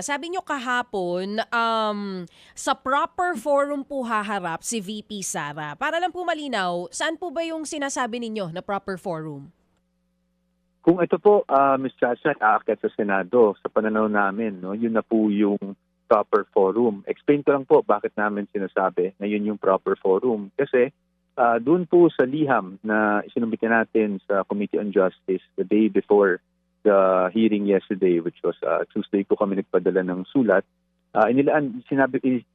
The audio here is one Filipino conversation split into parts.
Sabi nyo kahapon, sa proper forum po haharap si VP Sara. Para lang po malinaw, saan po ba yung sinasabi ninyo na proper forum? Kung ito po, Ms. Chacha, aakyat sa Senado, sa pananaw namin, no, yun na po yung proper forum. Explain ko lang po bakit namin sinasabi na yun yung proper forum. Kasi doon po sa liham na isinumbit natin sa Committee on Justice the day before the hearing yesterday, which was Tuesday po kami nagpadala ng sulat,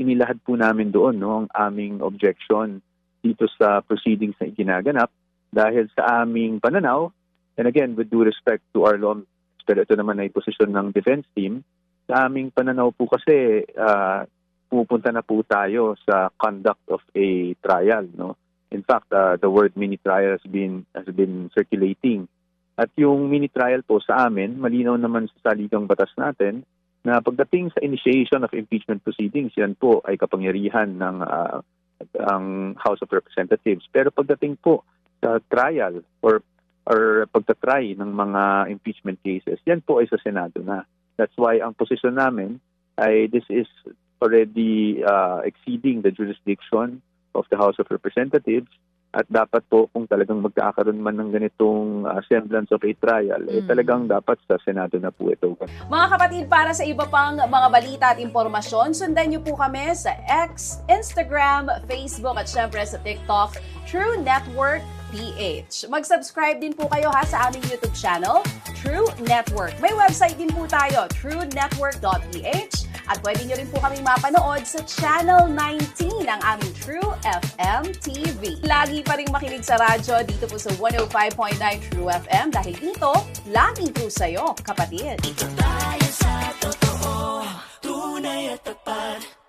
inilahad po namin doon, no, ang aming objection dito sa proceedings na iginaganap dahil sa aming pananaw. And again, with due respect to our law, pero ito naman ay posisyon ng defense team, sa aming pananaw po kasi pupunta na po tayo sa conduct of a trial. No? In fact, the word mini-trial has been circulating. At yung mini-trial po sa amin, malinaw naman sa saligang batas natin na pagdating sa initiation of impeachment proceedings, yan po ay kapangyarihan ng ang House of Representatives. Pero pagdating po sa trial or pagtatry ng mga impeachment cases, yan po ay sa Senado na. That's why ang posisyon namin ay this is already exceeding the jurisdiction of the House of Representatives at dapat po kung talagang magkakaroon man ng ganitong semblance of a trial, talagang dapat sa Senado na po ito. Mga kapatid, para sa iba pang mga balita at impormasyon, sundan niyo po kami sa X, Instagram, Facebook at syempre sa TikTok, True Network PH. Mag-subscribe din po kayo sa aming YouTube channel, True Network. May website din po tayo, truenetwork.ph, at pwede nyo rin po kaming mapanood sa Channel 19 ng aming True FM TV. Lagi pa rin makinig sa radyo dito po sa 105.9 True FM dahil dito, laging true sa'yo, kapatid. Dito tayo sa totoo, tunay at tapat.